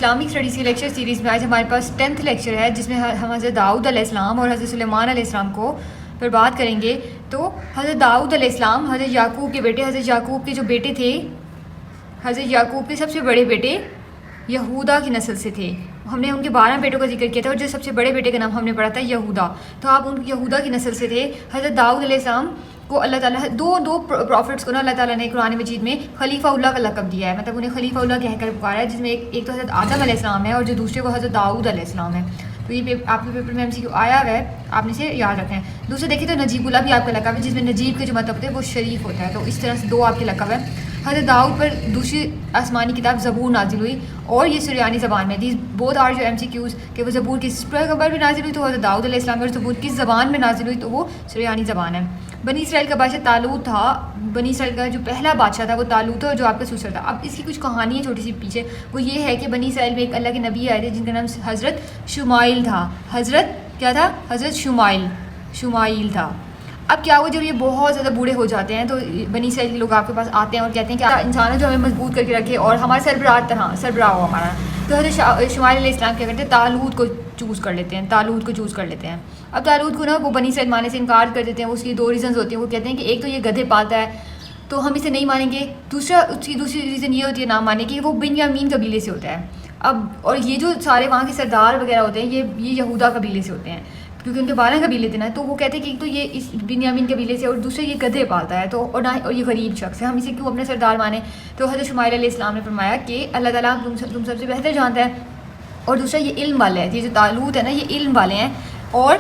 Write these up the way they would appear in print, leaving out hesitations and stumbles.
Islamic studies کی lecture series میں آج ہمارے پاس 10th لیکچر ہے، جس میں ہم حضرت داؤد علیہ السلام اور حضرت سلیمان علیہ السلام کو پر بات کریں گے. تو حضرت داؤد علیہ السلام حضرت یعقوب کے بیٹے، حضرت یعقوب کے جو بیٹے تھے، حضرت یعقوب کے سب سے بڑے بیٹے یہودا کی نسل سے تھے. ہم نے ان کے 12 بیٹوں کا ذکر کیا تھا اور جو سب سے بڑے بیٹے کا نام ہم نے پڑھا تھا یہودا. تو آپ ان یہودا کی نسل سے تھے. حضرت داؤد علیہ السلام کو اللہ تعالیٰ دو پروفٹس کو نا اللہ تعالیٰ نے قرآن مجید میں خلیفہ اللہ کا لقب دیا ہے، مطلب انہیں خلیفہ اللہ کہہ کر پکارا ہے، جس میں ایک تو حضرت آدم علیہ السلام ہے اور جو دوسرے وہ حضرت داؤد علیہ السلام ہے. تو یہ آپ کے پیپر میں MCQ آیا ہوا ہے، آپ نے اسے یاد رکھنا ہے. دوسرے دیکھیں تو نجیب اللہ بھی آپ کا لقب ہے، جس میں نجیب کے جو مطلب ہوتے ہیں وہ شریف ہوتا ہے. تو اس طرح سے 2 آپ کے لقب ہیں. حضرت داؤد پر دوسری آسمانی کتاب زبور نازل ہوئی اور یہ سریانی زبان میں. دیز بہت آر جو MCQs کہ وہ زبور کس پیغمبر میں نازل ہوئی تو حضرت داؤد علیہ السلام، اور زبور کس زبان میں نازل ہوئی تو وہ سریانی زبان ہے. بنی اسرائیل کا بادشاہ طالوت تھا. بنی اسرائیل کا جو پہلا بادشاہ تھا وہ طالوت تھا، جو آپ کا سسر تھا. اب اس کی کچھ کہانی ہے چھوٹی سی پیچھے. وہ یہ ہے کہ بنی اسرائیل میں ایک اللہ کے نبی آئے تھے جن کا نام حضرت شمائل تھا. حضرت کیا تھا؟ حضرت شمائل تھا. اب کیا ہوا، جب یہ بہت زیادہ بوڑھے ہو جاتے ہیں تو بنی اسرائیل کے لوگ آپ کے پاس آتے ہیں اور کہتے ہیں کہ انسان ہے جو ہمیں مضبوط کر کے رکھے اور ہمارے سربراہ ہو ہمارا. تو حضرت شمائل علیہ السلام کیا کرتے ہیں، طالوت کو چوز کر لیتے ہیں. اب طالوت کو نا وہ بنی اسرائیل ماننے سے انکار کر دیتے ہیں. اس کی 2 ریزنز ہوتی ہیں. وہ کہتے ہیں کہ ایک تو یہ گدھے پالتا ہے تو ہم اسے نہیں مانیں گے. اس کی دوسری ریزن یہ ہوتی ہے نہ ماننے کی، وہ بنیامین قبیلے سے ہوتا ہے. اب اور یہ جو سارے وہاں کے سردار وغیرہ ہوتے ہیں یہ یہودا قبیلے سے ہوتے ہیں، کیونکہ ان کے 12 قبیلے تھے نا. تو وہ کہتے ہیں کہ ایک تو یہ اس بنیامین قبیلے سے اور دوسرے یہ گدھے پالتا ہے تو اور یہ غریب شخص ہے، ہم اسے کیوں اپنے سردار مانیں. تو حضرت شمائل علیہ السلام نے فرمایا کہ اللہ تعالیٰ تم سب سے بہتر جانتا ہے، اور دوسرا یہ علم والا ہے. یہ جو طالوت ہے نا یہ علم والے ہیں، اور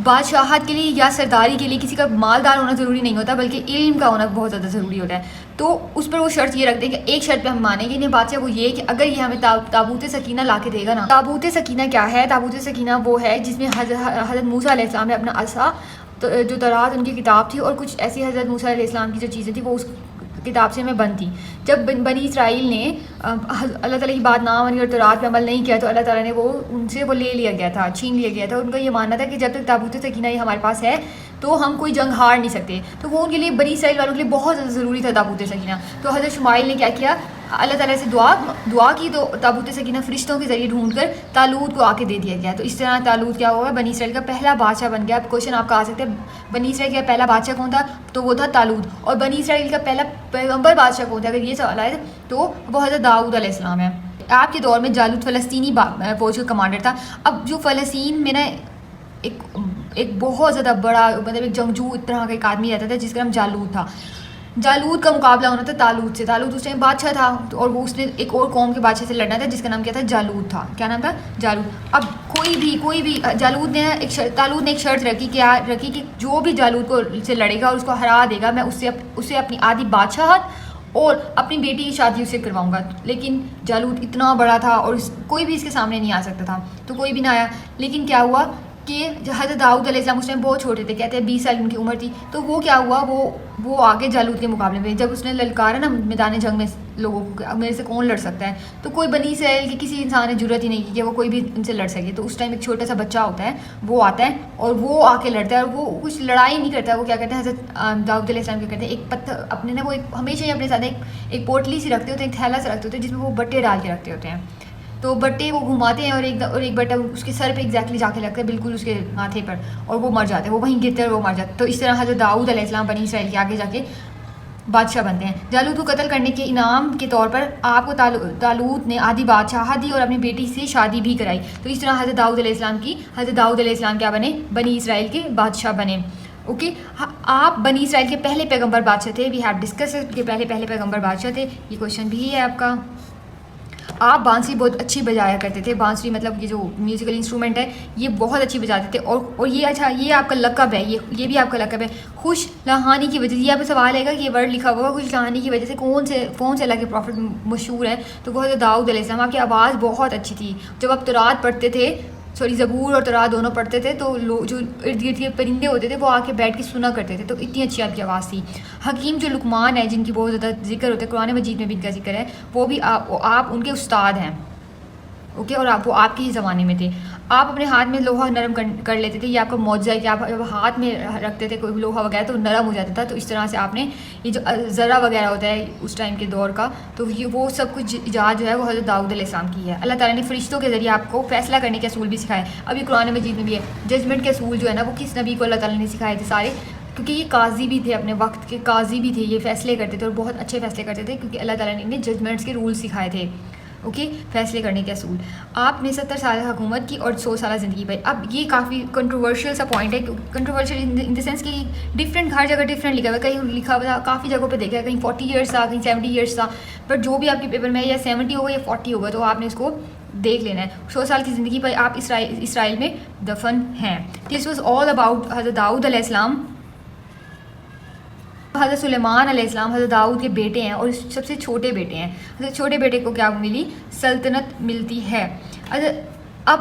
بادشاہت کے لیے یا سرداری کے لیے کسی کا مالدار ہونا ضروری نہیں ہوتا، بلکہ علم کا ہونا بہت زیادہ ضروری ہوتا ہے. تو اس پر وہ شرط یہ رکھتے ہیں کہ ایک شرط پہ ہم مانیں گے انہیں بادشاہ، وہ یہ کہ اگر یہ ہمیں تابوت سکینہ لا کے دے گا نا. تابوت سکینہ کیا ہے؟ تابوت سکینہ وہ ہے جس میں حضرت موسیٰ علیہ السلام نے اپنا عصا جو تورات ان کی کتاب تھی اور کچھ ایسی حضرت موسیٰ علیہ السلام کی جو چیزیں تھیں وہ اس کتاب سے میں بند تھی. جب بنی اسرائیل نے اللہ تعالیٰ کی بات نہ مانی اور تورات پہ عمل نہیں کیا تو اللہ تعالیٰ نے وہ ان سے وہ لے لیا گیا تھا، چھین لیا گیا تھا. ان کا یہ ماننا تھا کہ جب تک تابوت سکینہ یہ ہمارے پاس ہے تو ہم کوئی جنگ ہار نہیں سکتے. تو وہ ان کے لیے بنی اسرائیل والوں کے لیے بہت زیادہ ضروری تھا تابوت سکینہ. تو حضرت شمائل نے کیا کیا، اللہ تعالیٰ سے دعا کی تو تابوت سکینہ فرشتوں کے ذریعے ڈھونڈ کر طالوت کو آ کے دے دیا گیا. تو اس طرح طالوت کیا ہوا، بنی اسرائیل کا پہلا بادشاہ بن گیا. اب کوشچن آپ کا آ سکتا ہے بنی اسرائیل کا پہلا بادشاہ کون تھا؟ تو وہ تھا طالوت. اور بنی اسرائیل کا پہلا پیغمبر بادشاہ کون تھا؟ اگر یہ سوال آئے تو وہ حضرت داؤد علیہ السلام ہے. آپ کے دور میں جالوت فلسطینی فوج کا کمانڈر تھا. اب جو فلسطین میں نا ایک بہت زیادہ بڑا مطلب ایک جنگجو طرح کا ایک آدمی رہتا تھا جس کا نام جالوت تھا. جالوت کا مقابلہ ہونا تھا طالوت سے. طالوت اس ٹائم بادشاہ تھا اور وہ اس نے ایک اور قوم کے بادشاہ سے لڑنا تھا جس کا نام کیا تھا؟ جالوت تھا. کیا نام تھا؟ جالوت. اب کوئی بھی طالوت نے ایک شرط رکھی کہ جو بھی جالوت کو سے لڑے گا اور اس کو ہرا دے گا میں اسے اپنی آدھی بادشاہت اور اپنی بیٹی کی شادی اسے کرواؤں گا. لیکن جالوت اتنا بڑا تھا اور کوئی بھی اس کے سامنے نہیں آ سکتا تھا. تو کوئی بھی نہ آیا. لیکن کیا ہوا کہ حضرت داؤد علیہ السلام اس ٹائم بہت چھوٹے تھے، کہتے ہیں 20 سال ان کی عمر تھی. تو وہ کیا ہوا، وہ آگے جالوت کے مقابلے میں جب اس نے للکارا نا میدان جنگ میں لوگوں کو میرے سے کون لڑ سکتا ہے، تو کوئی بنی اسرائیل کے کسی انسان نے جرت ہی نہیں کی کہ وہ کوئی بھی ان سے لڑ سکے. تو اس ٹائم ایک چھوٹا سا بچہ ہوتا ہے، وہ آتا ہے اور وہ آ کے لڑتا ہے اور وہ کچھ لڑائی نہیں کرتا ہے. وہ کیا کرتا ہے، حضرت داؤد علیہ السلام کیا کرتے ہیں، ایک پتھر اپنے نا وہ ہمیشہ ہی اپنے ساتھ ایک پوٹلی سی رکھتے ہوتے ہیں، ایک تھیلا سے رکھتے ہوتے ہیں جس میں وہ بٹے ڈال کے رکھتے ہوتے ہیں. تو بٹے وہ گھماتے ہیں اور ایک بٹا اس کے سر پہ ایگزیکٹلی جا کے لگتا ہے، بالکل اس کے ماتھے پر، اور وہ مر جاتا ہے. وہ وہیں گرتے ہیں اور وہ مر جاتا ہے. تو اس طرح حضرت داؤد علیہ السلام بنی اسرائیل کے آگے جا کے بادشاہ بنتے ہیں. جالوت کو قتل کرنے کے انعام کے طور پر آپ کو طالوت نے آدھی بادشاہت دی اور اپنی بیٹی سے شادی بھی کرائی. تو اس طرح حضرت داؤد علیہ السلام کیا بنے؟ بنی اسرائیل کے بادشاہ بنے. اوکے. آپ بنی اسرائیل کے پہلے پیغمبر بادشاہ تھے. وی ہیو ڈسکس کے پہلے پیغمبر بادشاہ تھے. یہ کوشچن بھی ہے آپ کا. آپ بانسری بہت اچھی بجایا کرتے تھے. بانسری مطلب یہ جو میوزیکل انسٹرومنٹ ہے یہ بہت اچھی بجاتے تھے. اور یہ اچھا یہ آپ کا لقب ہے، یہ بھی آپ کا لقب ہے. خوش لہانی کی وجہ سے. یہ آپ کو سوال ہے گا کہ یہ ورڈ لکھا ہوگا خوش لہانی کی وجہ سے کون سے اللہ کے پروفٹ مشہور ہیں؟ تو وہ حضرت داؤد علیہ السلام. آپ کی آواز بہت اچھی تھی. جب آپ تورات پڑھتے تھے، زبور اور تورات دونوں پڑھتے تھے تو جو ارد گرد کے پرندے ہوتے تھے وہ آ کے بیٹھ کے سنا کرتے تھے. تو اتنی اچھی آپ کی آواز تھی. حکیم جو لقمان ہے جن کی بہت زیادہ ذکر ہوتا ہے قرآن مجید میں بھی ان کا ذکر ہے، وہ بھی آپ ان کے استاد ہیں. اوکے. اور وہ آپ کے ہی زمانے میں تھے. آپ اپنے ہاتھ میں لوہا نرم کر لیتے تھے. یہ آپ کا معجزہ ہے کہ آپ جب ہاتھ میں رکھتے تھے کوئی لوہا وغیرہ تو نرم ہو جاتا تھا. تو اس طرح سے آپ نے یہ جو ذرہ وغیرہ ہوتا ہے اس ٹائم کے دور کا, تو یہ وہ سب کچھ ایجاد جو ہے وہ حضرت داؤد علیہ السلام کی ہے. اللہ تعالیٰ نے فرشتوں کے ذریعے آپ کو فیصلہ کرنے کے اصول بھی سکھائے. ابھی قرآن مجید میں بھی ہے ججمنٹ کے اصول جو ہے نا وہ کس نبی کو اللہ تعالیٰ نے سکھائے تھے سارے, کیونکہ یہ قاضی بھی تھے, اپنے وقت کے قاضی بھی تھے, یہ فیصلے کرتے تھے اور بہت اچھے فیصلے کرتے تھے کیونکہ اللہ تعالیٰ نے انہیں ججمنٹس کے رول سکھائے تھے. اوکے, فیصلے کرنے کے اصول. آپ نے 70 سال حکومت کی اور 100 سالہ زندگی پائی. اب یہ کافی کنٹروورشل سا پوائنٹ ہے, کنٹروورشل ان دا سینس کہ ڈفرینٹ ہر جگہ ڈفرینٹ لکھا ہوا ہے. کہیں لکھا ہوا تھا کافی جگہوں پہ دیکھا ہے کہیں 40 ایئرس تھا, کہیں 70 ایئرس تھا, بٹ جو بھی آپ کے پیپر میں یا 70 ہوگا یا 40 ہوگا تو آپ نے اس کو دیکھ لینا ہے. 100 سال کی زندگی پر آپ اسرائیل میں دفن ہیں. دس واز آل اباؤٹ حضرت داؤد علیہ السلام. حضرت سلیمان علیہ السلام حضرت داؤد کے بیٹے ہیں اور سب سے چھوٹے بیٹے ہیں. حضرت چھوٹے بیٹے کو کیا ملی؟ سلطنت ملتی ہے. اب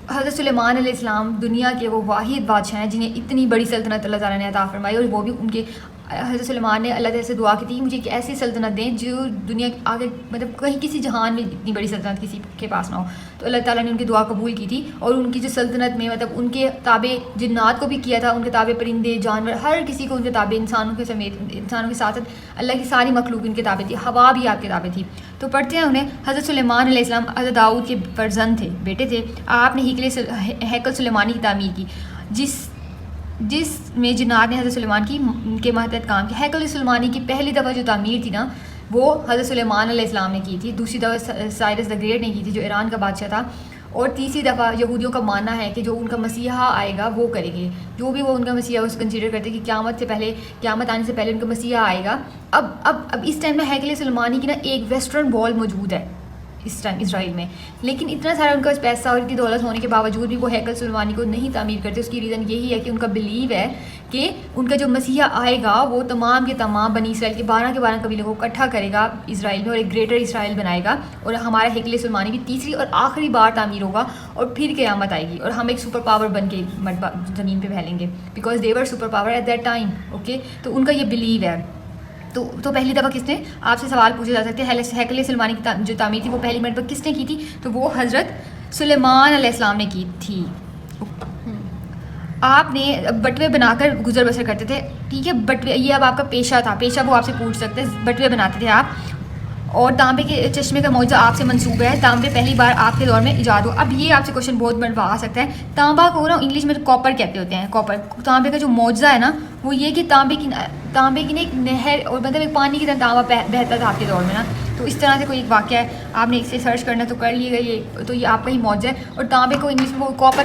حضرت سلیمان علیہ السلام دنیا کے وہ واحد بادشاہ ہیں جنہیں اتنی بڑی سلطنت اللہ تعالیٰ نے عطا فرمائی, اور وہ بھی ان کے حضرت سلیمان نے اللہ تعالیٰ سے دعا کی تھی مجھے ایک ایسی سلطنت دیں جو دنیا آگے مطلب کہیں کسی جہان میں اتنی بڑی سلطنت کسی کے پاس نہ ہو. تو اللہ تعالیٰ نے ان کی دعا قبول کی تھی, اور ان کی جو سلطنت میں مطلب ان کے تابع جنات کو بھی کیا تھا, ان کے تابع پرندے جانور ہر کسی کو ان کے تابع, انسانوں کے سمیت انسانوں کے ساتھ اللہ کی ساری مخلوق ان کے تابع تھی, ہوا بھی آپ کے تابع تھی. تو پڑھتے ہیں انہیں حضرت سلیمان علیہ السلام حضرت داؤد کے فرزند تھے, بیٹے تھے. آپ نے ہیکل سلیمانی کی تعمیر کی جس میں جنات نے حضرت سلیمان کے ماتحت کام کیا. ہیکل سلیمانی کی پہلی دفعہ جو تعمیر تھی نا وہ حضرت سلیمان علیہ السلام نے کی تھی, دوسری دفعہ سائرس دا گریٹ نے کی تھی جو ایران کا بادشاہ تھا, اور تیسری دفعہ یہودیوں کا ماننا ہے کہ جو ان کا مسیحا آئے گا وہ کریں گے, جو بھی وہ ان کا مسیحا اس کنسیڈر کرتے کہ قیامت آنے سے پہلے ان کا مسیحا آئے گا. اب اس ٹائم میں ہیکل سلیمانی کی نا ایک ویسٹرن وال موجود ہے اس ٹائم اسرائیل میں, لیکن اتنا سارا ان کا پیسہ اور اتنی دولت ہونے کے باوجود بھی وہ ہیکل سلیمانی کو نہیں تعمیر کرتے. اس کی ریزن یہی ہے کہ ان کا بلیو ہے کہ ان کا جو مسیحا آئے گا وہ تمام کے تمام بنی اسرائیل کے 12 کے 12 قبیلوں کو اکٹھا کرے گا اسرائیل میں, اور ایک گریٹر اسرائیل بنائے گا, اور ہمارا ہیکل سلیمانی بھی تیسری اور آخری بار تعمیر ہوگا, اور پھر قیامت آئے گی اور ہم ایک سپر پاور بن کے زمین پہ پھیلیں گے, because they were super power eight that time. Okay, تو ان کا یہ بلیو ہے. تو پہلی دفعہ کس نے, آپ سے سوال پوچھے جا سکتے ہیں ہیکل سلیمانی کی جو تعمیر تھی وہ پہلی مرتبہ کس نے کی تھی, تو وہ حضرت سلیمان علیہ السلام نے کی تھی. آپ نے بٹوے بنا کر گزر بسر کرتے تھے, ٹھیک ہے, بٹوے یہ اب آپ کا پیشہ تھا, پیشہ وہ آپ سے پوچھ سکتے ہیں. بٹوے بناتے تھے آپ, اور تانبے کے چشمے کا معجزہ آپ سے منسوب ہے. تانبے پہلی بار آپ کے دور میں ایجاد ہو. اب یہ آپ سے کوشچن بہت بڑا آ سکتا ہے, تانبا کو نا انگلش میں کاپر کہتے ہوتے ہیں. کاپر, تانبے کا جو معجزہ ہے نا وہ یہ کہ تانبے کی نا ایک نہر اور مطلب ایک پانی کی طرح تانبا بہتا تھا آپ کے دور میں نا. تو اس طرح سے کوئی ایک واقعہ ہے, آپ نے اسے سرچ کرنا تو کر لیے گا, یہ تو یہ آپ کا ہی معجزہ ہے. اور تانبے کو انگلش میں وہ کاپر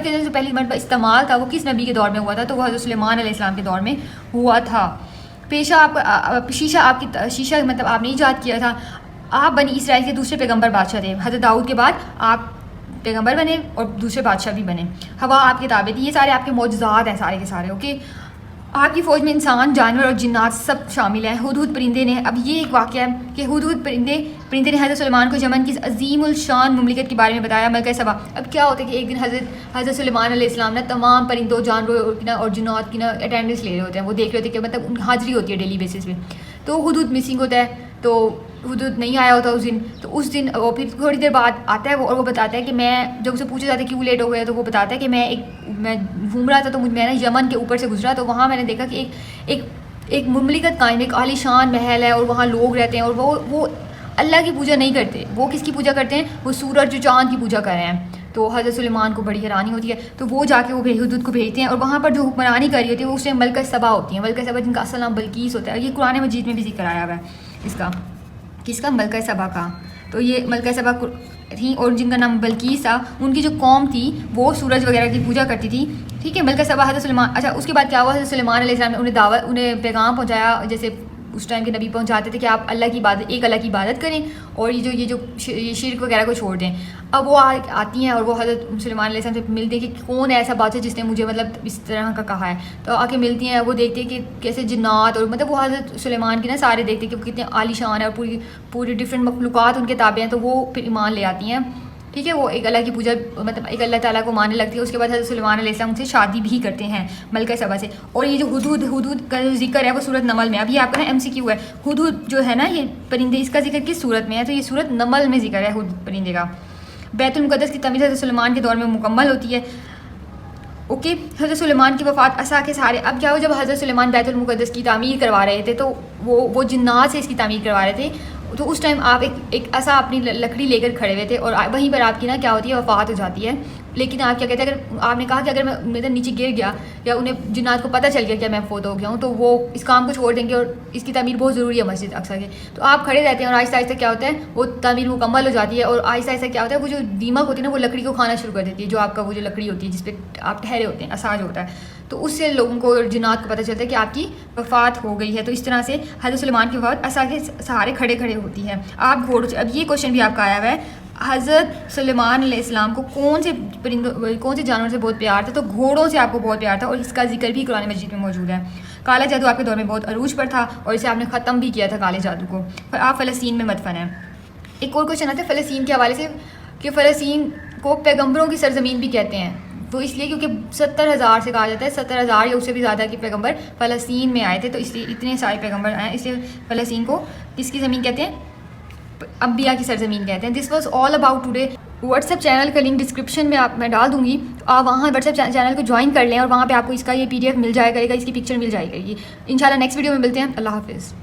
کے جو پہلی مرتبہ استعمال تھا وہ کس نبی کے دور میں ہوا تھا, تو وہ حضرت سلیمان علیہ السلام کے دور میں ہوا تھا. پیشہ آپ شیشہ مطلب آپ نے ایجاد کیا تھا. آپ بنی اسرائیل کے دوسرے پیغمبر بادشاہ تھے. حضرت داؤد کے بعد آپ پیغمبر بنے اور دوسرے بادشاہ بھی بنے. ہوا آپ کے تابع تھی. یہ سارے آپ کے معجزات ہیں سارے کے سارے. اوکے, آپ کی فوج میں انسان جانور اور جنات سب شامل ہیں. ہدہد پرندے نے, اب یہ ایک واقعہ ہے کہ ہدہد پرندے نے حضرت سلیمان کو یمن کی عظیم الشان مملکت کے بارے میں بتایا, ملکہ سبا. اب کیا ہوتا ہے کہ ایک دن حضرت سلیمان علیہ السلام نے تمام پرندوں جانوروں کی اور جنات کی نا اٹینڈنس لے رہے ہوتے ہیں, وہ دیکھ رہے ہوتے ہیں کہ مطلب ان کی حاضری ہوتی ہے ڈیلی بیسس پہ. تو ہدہد مسنگ ہوتا ہے, تو ہدہد نہیں آیا ہوتا اس دن. تو اس دن وہ پھر تھوڑی دیر بعد آتا ہے وہ, اور وہ بتاتا ہے کہ میں, جب اسے پوچھا جاتا ہے کیوں لیٹ ہو گیا, تو وہ بتاتا ہے کہ میں گھوم رہا تھا, تو میں نا یمن کے اوپر سے گزرا, تو وہاں میں نے دیکھا کہ ایک مملکت قائم, ایک عالی شان محل ہے, اور وہاں لوگ رہتے ہیں, اور وہ اللہ کی پوجا نہیں کرتے. وہ کس کی پوجا کرتے ہیں؟ وہ سورج جو چاند کی پوجا کر رہے ہیں. تو حضرت سلیمان کو بڑی حیرانی ہوتی ہے, تو وہ جا کے وہ ہدہد کو بھیجتے ہیں, اور وہاں پر جو حکمرانی کر رہی ہوتی ہے وہ اس میں ملکہ سبا ہوتی ہیں. ملکہ سبا جن کا اصل نام بلقیس ہوتا ہے. یہ قرآن مجید میں بھی ذکر آیا ہوا ہے اس کا, کس کا؟ ملکہ سبا کا. تو یہ ملکہ سبا تھیں, اور جن کا نام بلقیس تھا, ان کی جو قوم تھی وہ سورج وغیرہ کی پوجا کرتی تھی. ٹھیک ہے, ملکہ سبا حضرت سلیمان. اچھا, اس کے بعد کیا ہوا؟ حضرت سلیمان علیہ السلام نے انہیں پیغام پہنچایا, جیسے اس ٹائم کے نبی پہنچاتے تھے کہ آپ اللہ کی عبادت, ایک اللہ کی عبادت کریں, اور یہ جو شرک وغیرہ کو چھوڑ دیں. اب وہ آتی ہیں اور وہ حضرت سلیمان علیہ السلام سے ملتے ہیں کہ کون ہے ایسا بادشاہ جس نے مجھے مطلب اس طرح کا کہا ہے. تو آ کے ملتی ہیں, وہ دیکھتے ہیں کہ کیسے جنات, اور مطلب وہ حضرت سلیمان کی نا سارے دیکھتے ہیں کہ وہ کتنے عالی شان ہے, اور پوری ڈفرینٹ مخلوقات ان کے تابع ہیں. تو وہ پھر ایمان لے آتی ہیں. ٹھیک ہے, وہ ایک اللہ کی پوجا مطلب ایک اللہ تعالیٰ کو ماننے لگتی ہے. اس کے بعد حضرت سلیمان علیہ السلام سے شادی بھی کرتے ہیں ملکہ سبا سے. اور یہ جو ہدہد کا جو ذکر ہے وہ سورۃ نمل میں. اب یہ آپ کا نا MCQ ہے, ہدہد جو ہے نا یہ پرندے, اس کا ذکر کس سورت میں ہے؟ تو یہ سورۃ نمل میں ذکر ہے ہدہد پرندے کا. بیت المقدس کی تعمیر حضرت سلیمان کے دور میں مکمل ہوتی ہے. اوکے, حضرت سلیمان کی وفات عصا کے سہارے. اب کیا ہو, جب حضرت سلیمان بیت المقدس کی تعمیر کروا رہے تھے تو وہ جنات سے اس کی تعمیر کروا رہے تھے, تو اس ٹائم آپ ایک عصا اپنی لکڑی لے کر کھڑے ہوئے تھے اور وہیں پر آپ کی نا کیا ہوتی ہے, وفات ہو جاتی ہے. لیکن آپ کیا کہتے ہیں, اگر آپ نے کہا کہ اگر میں میرے نیچے گر گیا یا انہیں جنات کو پتہ چل گیا کہ میں فوت ہو گیا ہوں, تو وہ اس کام کو چھوڑ دیں گے, اور اس کی تعمیر بہت ضروری ہے مسجد اقصیٰ کی. تو آپ کھڑے رہتے ہیں اور آہستہ آہستہ کیا ہوتا ہے, وہ تعمیر مکمل ہو جاتی ہے, اور آہستہ آہستہ کیا ہوتا ہے, وہ جو دیمک ہوتی ہے نا وہ لکڑی کو کھانا شروع کر دیتی ہے, جو آپ کا وہ جو لکڑی ہوتی ہے جس پہ آپ ٹھہرے ہوتے ہیں, اساج ہوتا ہے. تو اس سے لوگوں کو, جنات کو پتہ چلتا ہے کہ آپ کی وفات ہو گئی ہے. تو اس طرح سے حضرت سلیمان کی وفات عصا کے سہارے کھڑے ہوتی ہے. آپ گھوڑوں, اب یہ کوشچن بھی آپ کا آیا ہوا ہے, حضرت سلیمان علیہ السلام کو کون سے جانور سے بہت پیار تھا؟ تو گھوڑوں سے آپ کو بہت پیار تھا, اور اس کا ذکر بھی قرآن مجید میں موجود ہے. کالا جادو آپ کے دور میں بہت عروج پر تھا, اور اسے آپ نے ختم بھی کیا تھا کالے جادو کو. آپ فلسطین میں مدفن ہیں. ایک اور کوشچن آتا ہے فلسطین کے حوالے سے, کہ فلسطین کو پیغمبروں کی سرزمین بھی کہتے ہیں. وہ اس لیے کیونکہ 70,000 سے کہا جاتا ہے, 70,000 یا اس سے بھی زیادہ کے پیغمبر فلسطین میں آئے تھے, تو اس لیے اتنے سارے پیغمبر آئے, اس لیے فلسطین کو کس کی زمین کہتے ہیں؟ انبیاء کی سرزمین کہتے ہیں. This was all about today. What's app channel کا لنک ڈسکرپشن میں ڈال دوں گی, آپ وہاں واٹس ایپ چینل کو جوائن کر لیں, اور وہاں پہ آپ کو اس کا یہ PDF مل جائے گا, اس کی پکچر مل جائے گی. انشاءاللہ نیکسٹ ویڈیو میں ملتے ہیں. اللہ حافظ.